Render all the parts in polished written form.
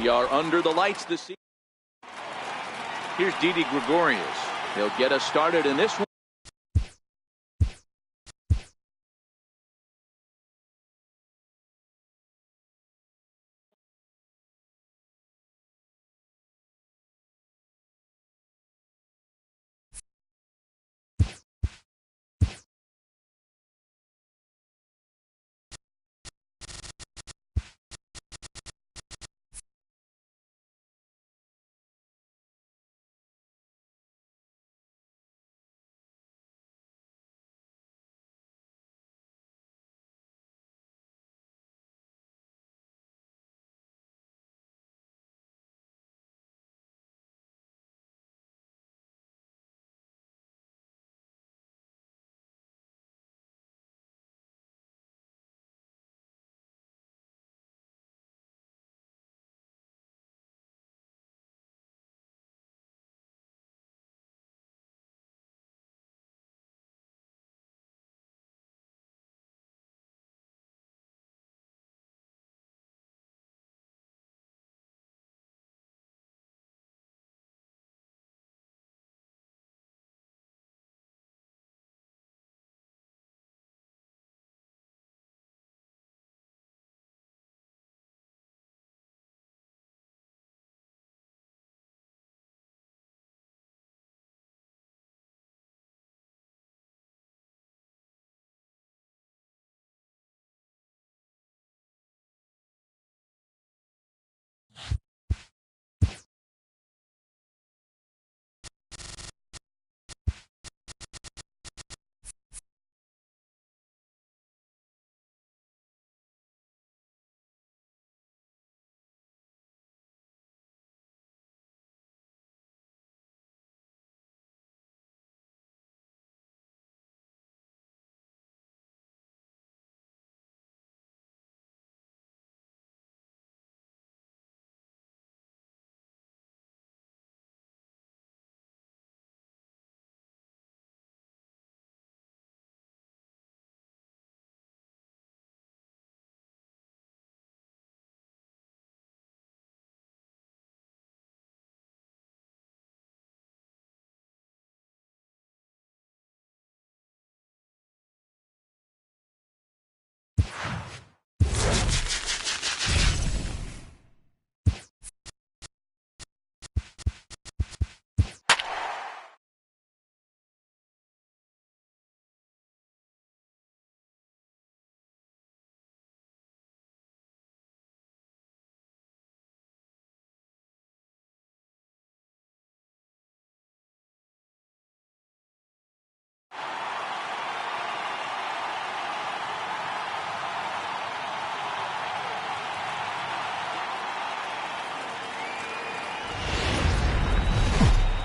We are under the lights this season. Here's Didi Gregorius. He'll get us started in this one.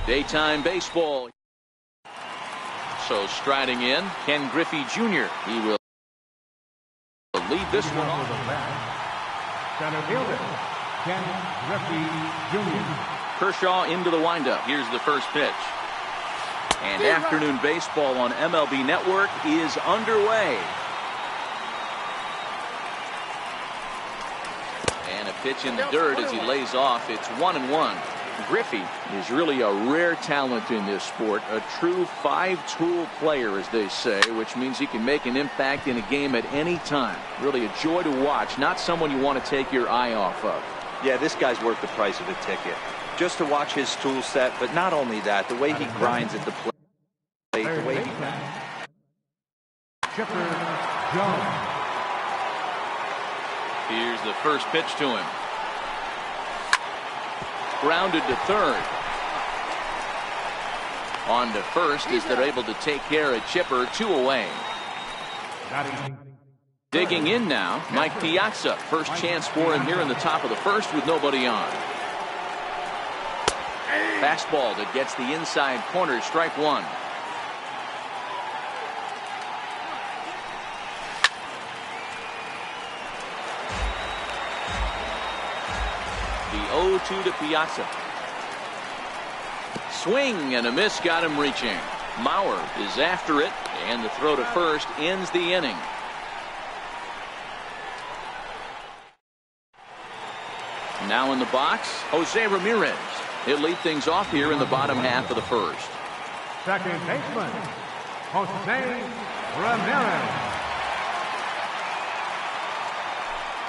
Daytime baseball. So striding in, Ken Griffey Jr. He will lead this one off. Center fielder, Ken Griffey Jr. Kershaw into the windup. Here's the first pitch. And afternoon baseball on MLB Network is underway. And a pitch in the dirt as he lays off. It's 1-1. Griffey is really a rare talent in this sport, a true five-tool player, as they say, which means he can make an impact in a game at any time. Really a joy to watch, not someone you want to take your eye off of. Yeah, this guy's worth the price of a ticket. Just to watch his tool set, but not only that, the way he grinds at the plate, the way he... Chipper Jones. Here's the first pitch to him. Grounded to third. On to first as they're able to take care of Chipper. 2 away. Digging in now, Mike Piazza. First chance for him here in the top of the first with nobody on. Fastball that gets the inside corner. Strike one. The 0-2 to Piazza. Swing and a miss got him reaching. Mauer is after it, and the throw to first ends the inning. Now in the box, Jose Ramirez. He'll lead things off here in the bottom half of the first. Second baseman, Jose Ramirez.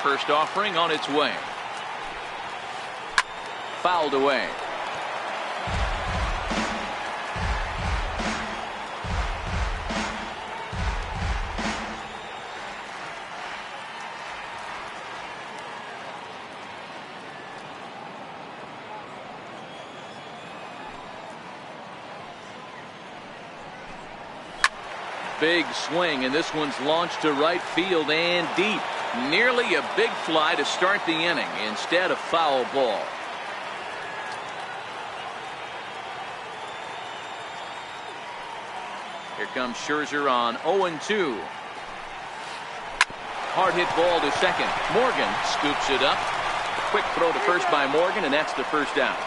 First offering on its way. Fouled away. Big swing, and this one's launched to right field and deep. Nearly a big fly to start the inning. Instead, a foul ball. Here comes Scherzer on 0-2. Hard hit ball to second. Morgan scoops it up. Quick throw to first by Morgan, and that's the first out.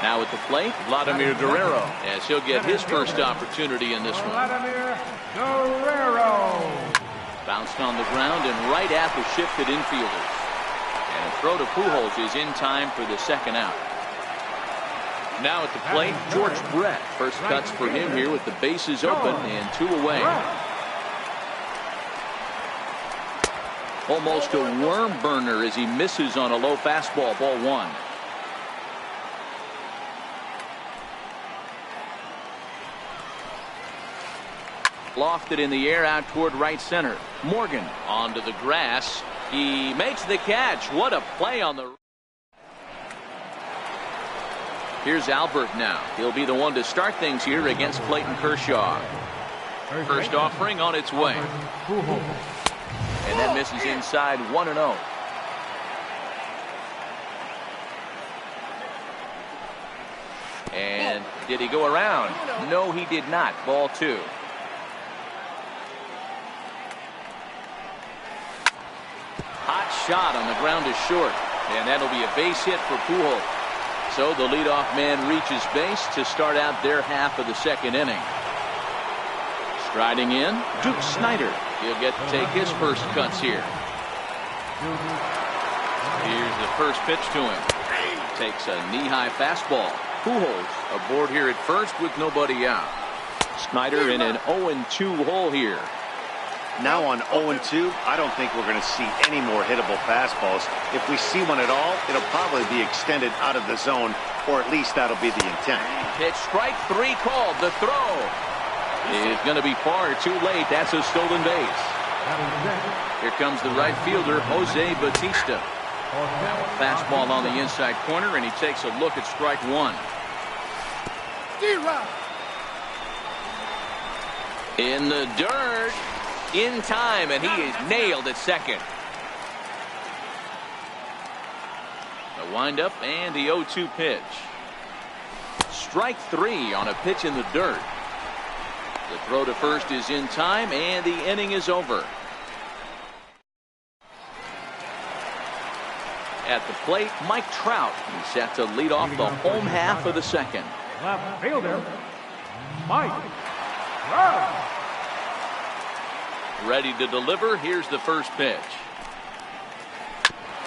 Now at the plate, Vladimir Guerrero, as he'll get his first opportunity in this one. Vladimir Guerrero. Bounced on the ground and right at the shifted infielders. And a throw to Pujols is in time for the second out. Now at the plate, George Brett. First cuts for him here with the bases open and 2 away. Almost a worm burner as he misses on a low fastball, ball 1. Lofted in the air out toward right center. Morgan onto the grass. He makes the catch. What a play on the. Here's Albert now. He'll be the one to start things here against Clayton Kershaw. First offering on its way. And that misses inside 1-0. And did he go around? No, he did not. Ball 2. Hot shot on the ground is short, and that'll be a base hit for Pujols. So the leadoff man reaches base to start out their half of the second inning. Striding in, Duke Snider. He'll get to take his first cuts here. Here's the first pitch to him. Takes a knee-high fastball. Pujols aboard here at first with nobody out. Snider in an 0-2 hole here. Now on 0-2, I don't think we're going to see any more hittable fastballs. If we see one at all, it'll probably be extended out of the zone, or at least that'll be the intent. Pitch strike 3 called. The throw is going to be far too late. That's a stolen base. Here comes the right fielder, Jose Bautista. Now a fastball on the inside corner, and he takes a look at strike 1. In the dirt. In time, and he is nailed at second. The windup and the 0-2 pitch. Strike 3 on a pitch in the dirt. The throw to first is in time, and the inning is over. At the plate, Mike Trout. He's set to lead off the home half of the second. Left fielder, Mike Trout. Ready to deliver. Here's the first pitch.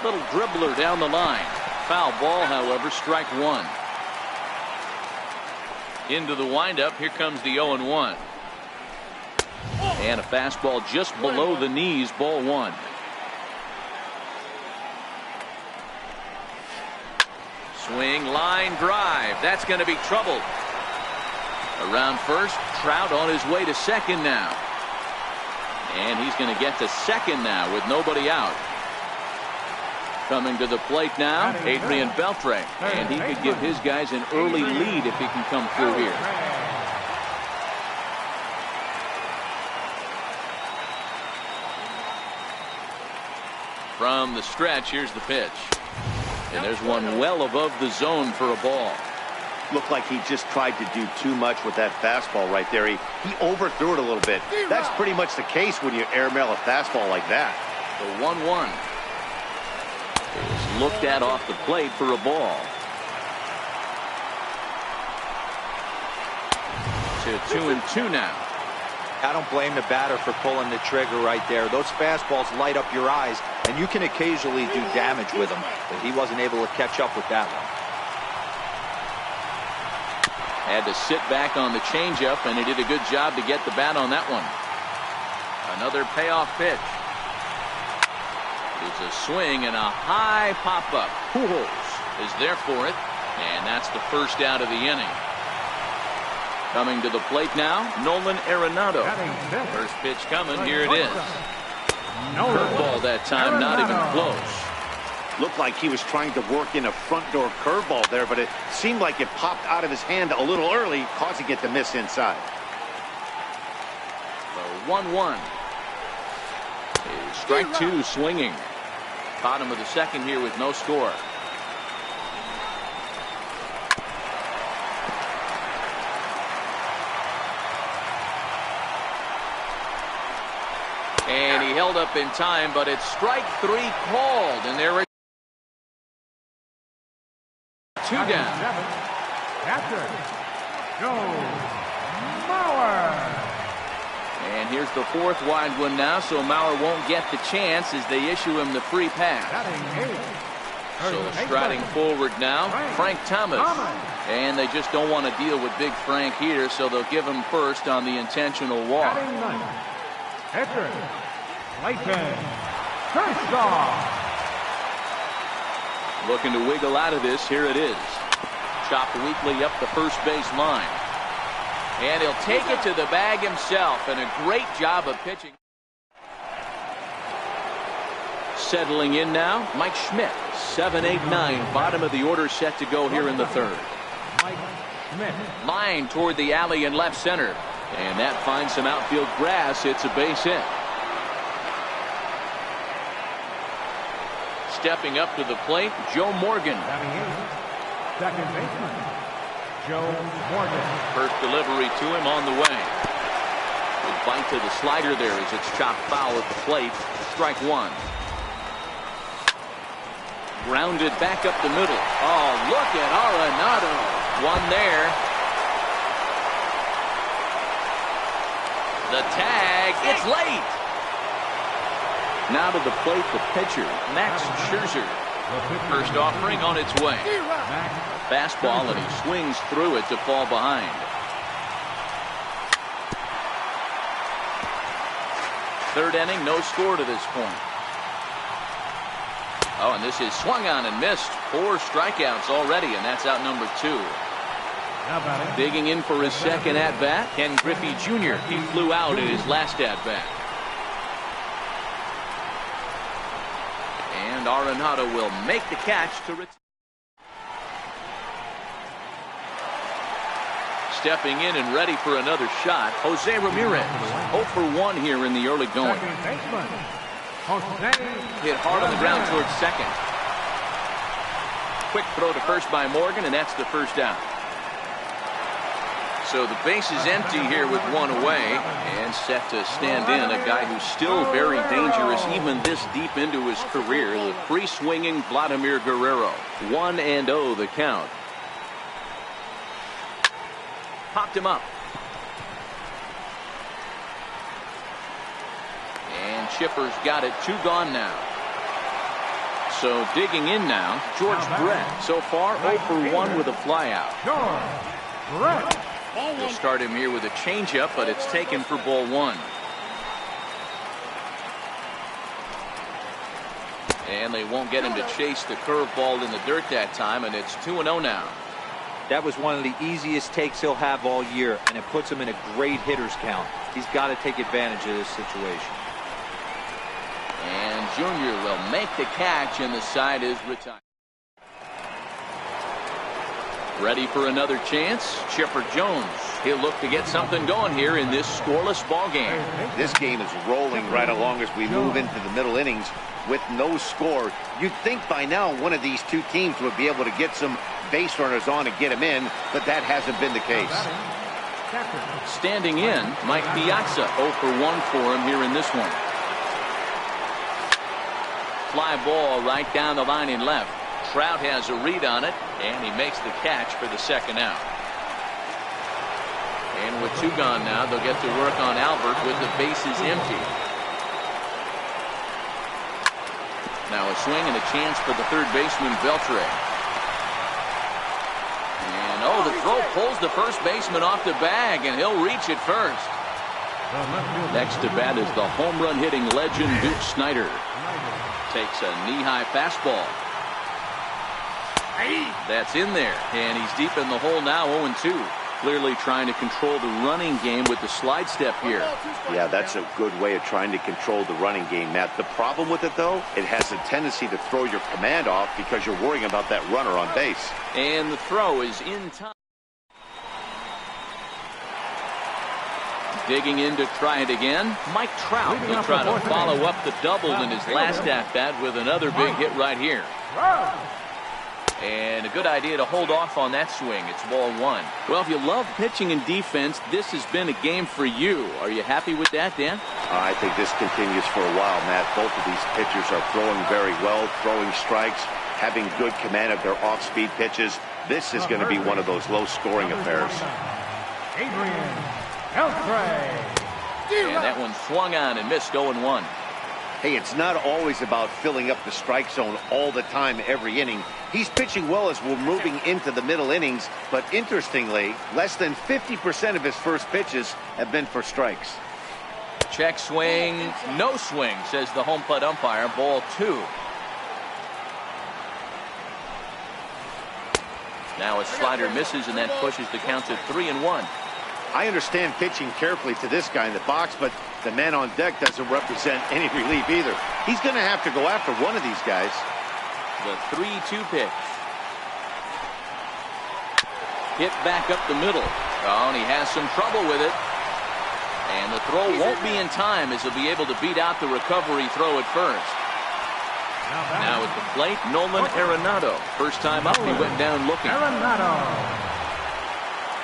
Little dribbler down the line. Foul ball, however, strike 1. Into the windup. Here comes the 0-1. And a fastball just below the knees, ball 1. Swing, line, drive. That's going to be trouble. Around first, Trout on his way to second now. And he's going to get to second now with nobody out. Coming to the plate now, Adrian Beltre. And he could give his guys an early lead if he can come through here. From the stretch, here's the pitch. And there's one well above the zone for a ball. Looked like he just tried to do too much with that fastball right there. He overthrew it a little bit. That's pretty much the case when you airmail a fastball like that. The 1-1 is looked at off the plate for a ball. To 2-2 now. I don't blame the batter for pulling the trigger right there. Those fastballs light up your eyes, and you can occasionally do damage with them, but he wasn't able to catch up with that one. Had to sit back on the changeup, and he did a good job to get the bat on that one. Another payoff pitch. It's a swing and a high pop-up. Pujols is there for it, and that's the first out of the inning. Coming to the plate now, Nolan Arenado. First pitch coming, here it is. Curveball that time, not even close. Looked like he was trying to work in a front door curveball there, but it seemed like it popped out of his hand a little early, causing it to miss inside. The 1-1. Strike two swinging. Bottom of the second here with no score. And he held up in time, but it's strike three called, and there are two down. Catcher, Joe Mauer. And here's the fourth wide one now, so Mauer won't get the chance as they issue him the free pass. So striding forward now, Frank Thomas. And they just don't want to deal with Big Frank here, so they'll give him first on the intentional walk. Catcher, Clayton Kershaw. Looking to wiggle out of this. Here it is. Chopped weakly up the first base line. And he'll take it to the bag himself, and a great job of pitching. Settling in now, Mike Schmidt. 7-8-9, bottom of the order set to go here in the third. Mike Schmidt. Line toward the alley in left center. And that finds some outfield grass. It's a base hit. Stepping up to the plate, Joe Morgan. Second baseman, Joe Morgan. First delivery to him on the way. Good bite to the slider there as it's chopped foul at the plate. Strike one. Grounded back up the middle. Oh, look at Arenado. One there. The tag, it's late. Now to the plate, the pitcher, Max Scherzer. First offering on its way. Fastball, and he swings through it to fall behind. Third inning, no score to this point. Oh, and this is swung on and missed. 4 strikeouts already, and that's out number 2. Digging in for his second at-bat, Ken Griffey Jr. He flew out in his last at-bat. And Arenado will make the catch to return. Stepping in and ready for another shot, Jose Ramirez. 0 for 1 here in the early going. Hit hard on the ground towards second. Quick throw to first by Morgan, and that's the first out. So the base is empty here with one away, and set to stand in a guy who's still very dangerous even this deep into his career, the free-swinging Vladimir Guerrero. 1-0 the count. Popped him up. And Chipper's got it. 2 gone now. So digging in now, George Brett. So far 0 for 1 with a flyout. George Brett. They'll start him here with a changeup, but it's taken for ball 1. And they won't get him to chase the curveball in the dirt that time, and it's 2-0 now. That was one of the easiest takes he'll have all year, and it puts him in a great hitter's count. He's got to take advantage of this situation. And Junior will make the catch, and the side is retired. Ready for another chance, Chipper Jones. He'll look to get something going here in this scoreless ball game. This game is rolling right along as we move into the middle innings with no score. You'd think by now one of these two teams would be able to get some base runners on and get them in, but that hasn't been the case. Standing in, Mike Piazza. 0 for 1 for him here in this one. Fly ball right down the line in left. Trout has a read on it, and he makes the catch for the second out. And with 2 gone now, they'll get to work on Albert with the bases empty. Now a swing and a chance for the third baseman, Beltre. And oh, the throw pulls the first baseman off the bag, and he'll reach it first. Next to bat is the home run hitting legend, Duke Snider. Takes a knee-high fastball. That's in there, and he's deep in the hole now, 0-2. Clearly trying to control the running game with the slide step here. Yeah, that's a good way of trying to control the running game, Matt. The problem with it, though, it has a tendency to throw your command off because you're worrying about that runner on base. And the throw is in time. Digging in to try it again, Mike Trout will try to follow up the double in his last at-bat with another big hit right here. And a good idea to hold off on that swing. It's ball 1. Well, if you love pitching and defense, this has been a game for you. Are you happy with that, Dan? I think this continues for a while, Matt. Both of these pitchers are throwing very well, throwing strikes, having good command of their off-speed pitches. This is going to be one of those low-scoring affairs. Adrian Beltre. And that one swung on and missed, 0-1. Hey, it's not always about filling up the strike zone all the time every inning. He's pitching well as we're moving into the middle innings, but interestingly, less than 50% of his first pitches have been for strikes. Check swing, no swing, says the home plate umpire, ball 2. Now a slider misses, and that pushes the count to 3-1. I understand pitching carefully to this guy in the box, but the man on deck doesn't represent any relief either. He's going to have to go after one of these guys. The 3-2 pitch. Hit back up the middle. Oh, and he has some trouble with it. And the throw won't be in time as he'll be able to beat out the recovery throw at first. Now at the plate, Nolan Arenado. First time up, he went down looking.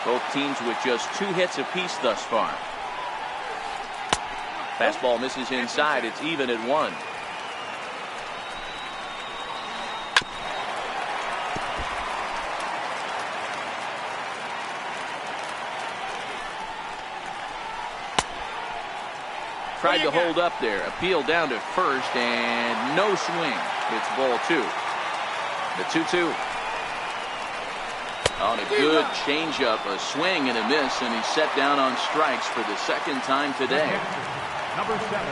Both teams with just 2 hits apiece thus far. Fastball misses inside. It's even at 1. Tried to hold up there. Appeal down to first, and no swing. It's ball 2. The 2-2. On a good changeup, a swing and a miss, and he's set down on strikes for the second time today. Number 7,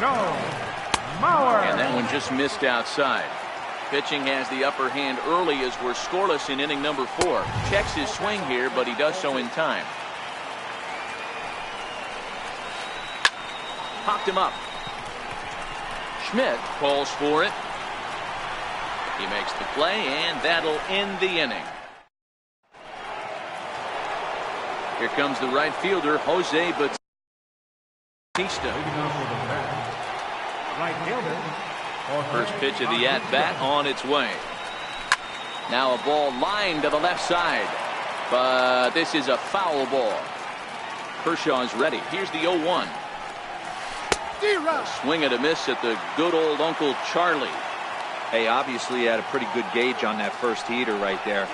Joe Mauer. And that one just missed outside. Pitching has the upper hand early as we're scoreless in inning number 4. Checks his swing here, but he does so in time. Popped him up. Schmidt calls for it. He makes the play, and that'll end the inning. Here comes the right fielder, Jose Bautista. First pitch of the at-bat on its way. Now a ball lined to the left side, but this is a foul ball. Kershaw's ready. Here's the 0-1. Swing and a miss at the good old Uncle Charlie. Hey, obviously he had a pretty good gauge on that first heater right there.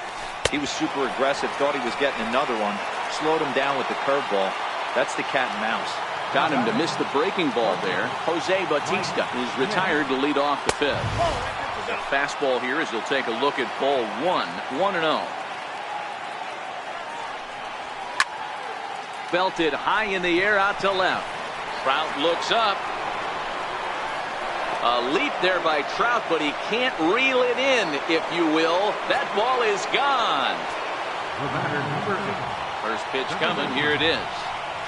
He was super aggressive, thought he was getting another one, slowed him down with the curveball. That's the cat and mouse. Got him to miss the breaking ball there. Jose Bautista is retired to lead off the 5th. A fastball here as he'll take a look at ball 1, 1-0. Belted high in the air out to left. Trout looks up. A leap there by Trout, but he can't reel it in, if you will. That ball is gone. First pitch coming. Here it is.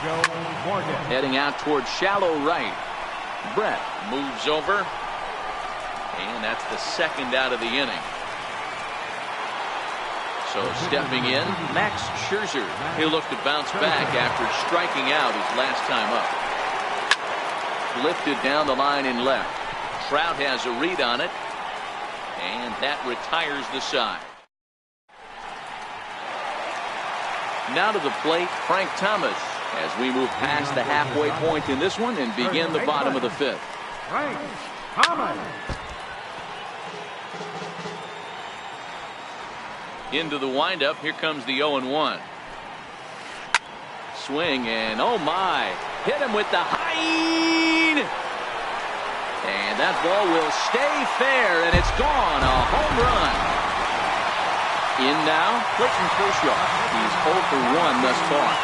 Joe Morgan. Heading out towards shallow right. Brett moves over. And that's the second out of the inning. So stepping in, Max Scherzer. He'll look to bounce back after striking out his last time up. Lifted down the line in left. Trout has a read on it, and that retires the side. Now to the plate, Frank Thomas, as we move past the halfway point in this one and begin the bottom of the 5th. Frank Thomas. Into the windup, here comes the 0-1. swing, and oh my, hit him with the high. And that ball will stay fair, and it's gone. A home run. In now, Clayton Kershaw. He's 0 for 1 thus far.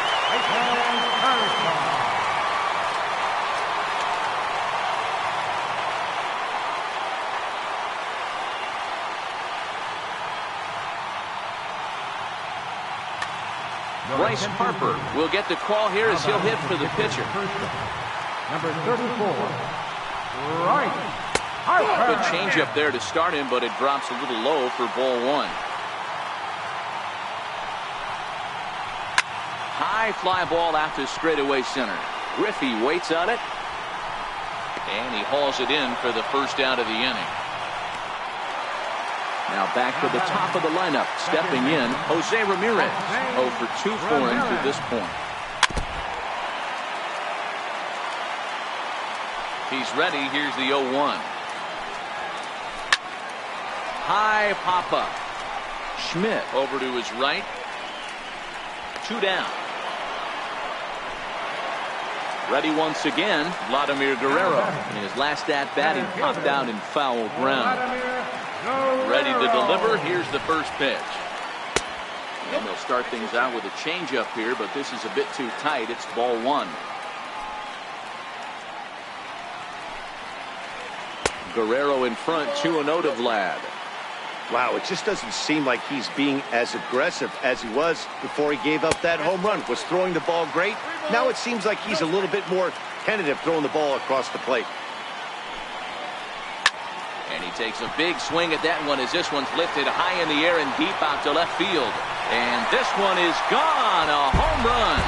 Bryce Harper will get the call here as he'll hit for the pitcher. Number 34, Bryce Harper. Good changeup there to start him, but it drops a little low for ball 1. High fly ball out to straightaway center. Griffey waits on it, and he hauls it in for the first out of the inning. Now back to the top of the lineup. Stepping in, Jose Ramirez. 0 for 2 for him to this point. He's ready. Here's the 0-1. High pop-up. Schmidt over to his right. 2 down. Ready once again, Vladimir Guerrero. In his last at-bat, he popped out in foul ground. Ready to deliver. Here's the first pitch. And they'll start things out with a changeup here, but this is a bit too tight. It's ball 1. Guerrero in front, 2-0 to Vlad. Wow, it just doesn't seem like he's being as aggressive as he was before he gave up that home run. Was throwing the ball great. Now it seems like he's a little bit more tentative throwing the ball across the plate. And he takes a big swing at that one as this one's lifted high in the air and deep out to left field. And this one is gone. A home run.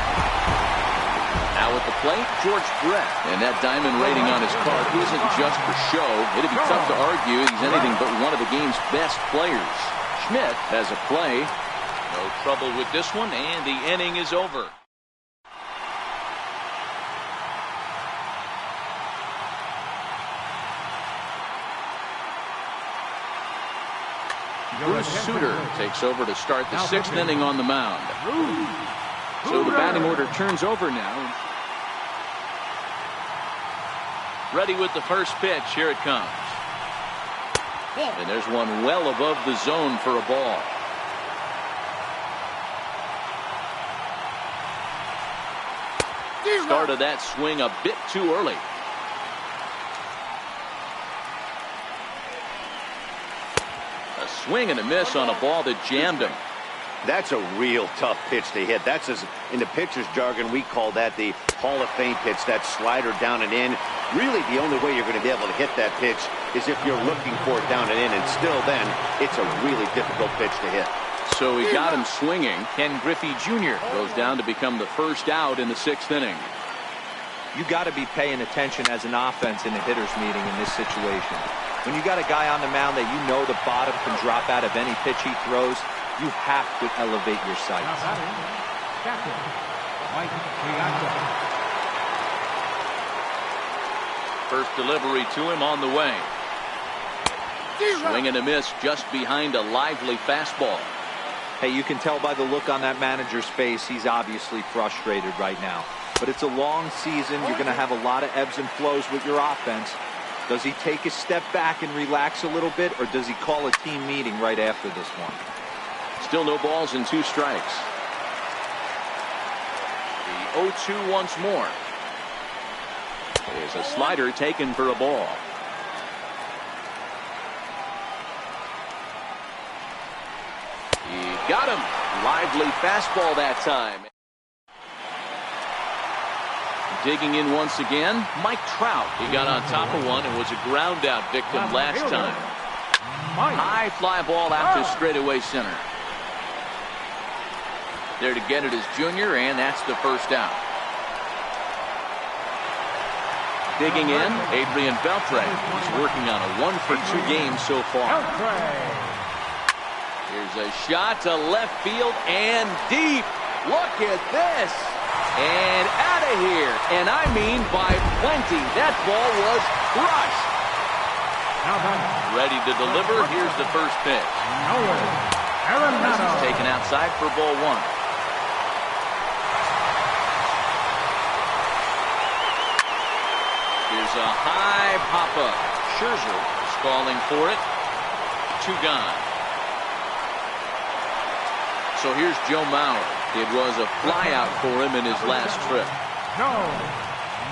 Now at the plate, George Brett. And that diamond rating on his card isn't just for show. It'd be tough to argue he's anything but one of the game's best players. Schmidt has a play. No trouble with this one, and the inning is over. Bruce Sutter takes over to start the 6th inning on the mound. So the batting order turns over now. Ready with the first pitch. Here it comes. And there's one well above the zone for a ball. Started that swing a bit too early. A swing and a miss on a ball that jammed him. That's a real tough pitch to hit. That's, as in the pitcher's jargon, we call that the Hall of Fame pitch, that slider down and in. Really, the only way you're going to be able to hit that pitch is if you're looking for it down and in, and still then, it's a really difficult pitch to hit. So he got him swinging. Ken Griffey Jr. goes down to become the first out in the 6th inning. You got to be paying attention as an offense in a hitter's meeting in this situation. When you got a guy on the mound that you know the bottom can drop out of any pitch he throws, you have to elevate your sights. First delivery to him on the way. Swing and a miss just behind a lively fastball. Hey, you can tell by the look on that manager's face, he's obviously frustrated right now. But it's a long season. You're going to have a lot of ebbs and flows with your offense. Does he take a step back and relax a little bit, or does he call a team meeting right after this one? Still no balls and 2 strikes. The 0-2 once more. There's a slider taken for a ball. He got him. Lively fastball that time. Digging in once again, Mike Trout. He got on top of one and was a ground out victim last time. High fly ball out to straightaway center. There to get it is Junior, and that's the first out. Digging in, Adrian Beltre. He's working on a 1-for-2 game so far. Here's a shot to left field and deep. Look at this. And out of here. And I mean by plenty. That ball was crushed. Ready to deliver. Here's the first pitch. This is taken outside for ball 1. Here's a high pop-up. Scherzer is calling for it. 2 gone. So here's Joe Mauer. It was a flyout for him in his last trip. Joe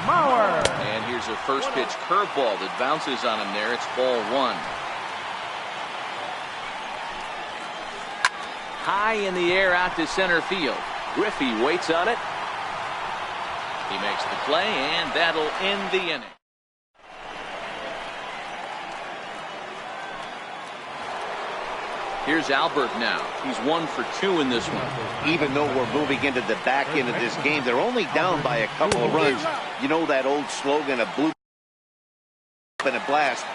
Mauer. And here's a first pitch curveball that bounces on him there. It's ball 1. High in the air out to center field. Griffey waits on it. He makes the play, and that'll end the inning. Here's Albert now. He's 1 for 2 in this one. Even though we're moving into the back end of this game, they're only down by a couple of runs. You know that old slogan of blue and a blast.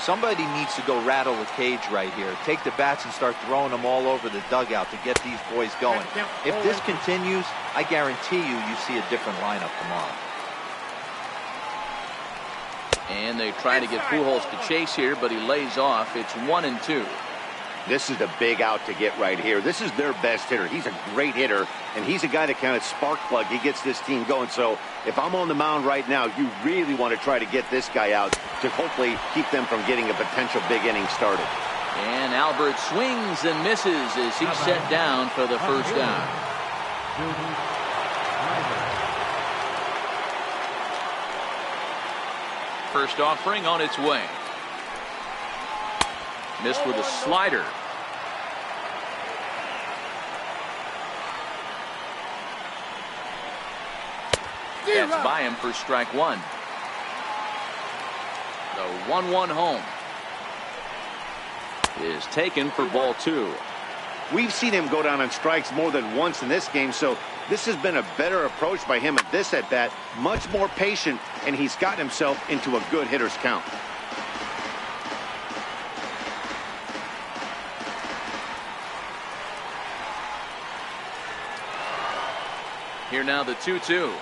Somebody needs to go rattle the cage right here. Take the bats and start throwing them all over the dugout to get these boys going. If this continues, I guarantee you see a different lineup tomorrow. And they try to get Pujols to chase here, but he lays off. It's 1-2. This is a big out to get right here. This is their best hitter. He's a great hitter, and he's a guy that kind of spark plug. He gets this team going. So if I'm on the mound right now, you really want to try to get this guy out to hopefully keep them from getting a potential big inning started. And Albert swings and misses as he's set down for the first down. First offering on its way. Missed with a slider. That's by him for strike 1. The 1-1 home is taken for ball 2. We've seen him go down on strikes more than once in this game, so this has been a better approach by him at this at-bat. Much more patient, and he's gotten himself into a good hitter's count. Here now the 2-2.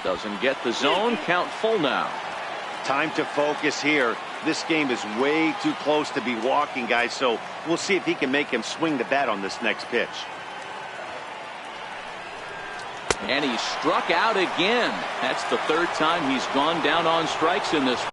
Doesn't get the zone. Count full now. Time to focus here. This game is way too close to be walking, guys, so we'll see if he can make him swing the bat on this next pitch. And he struck out again. That's the 3rd time he's gone down on strikes in this.